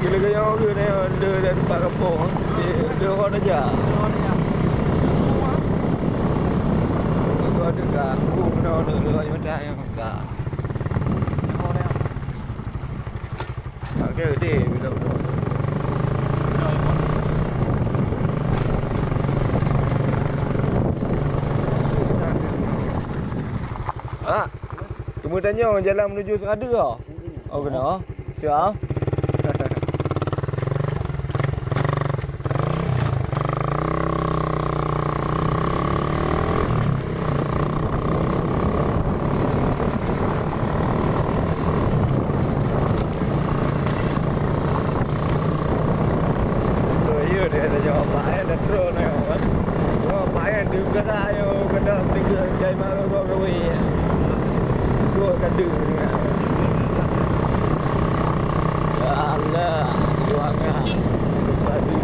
Gila gaya orang ni dia dah depan kampung. Dia orang aja. Gua ada kat rumah ada macam yang tak. Okey, dia bila ah, cuma tanya jalan menuju Serada ah. Oh kena. Siap. Dia ada jawab baik dan terus ni kan. Jawab baik di kena yo kena tinggal jai maru go gawe. Gua kadu ni. Ya Allah, juangan. Sadi.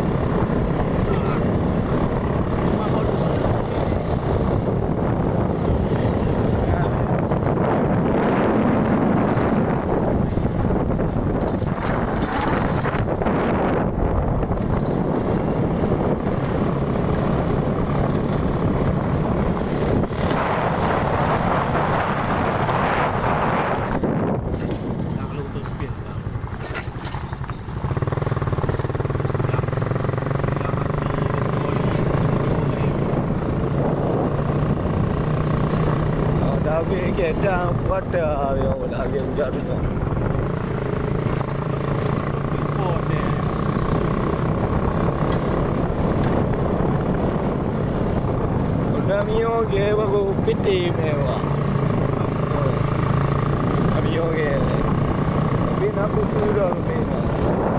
Lagi kita pada yang lagi jadi. Namio ke baru piti mewah. Namio ke. Tapi nak sudah mewah.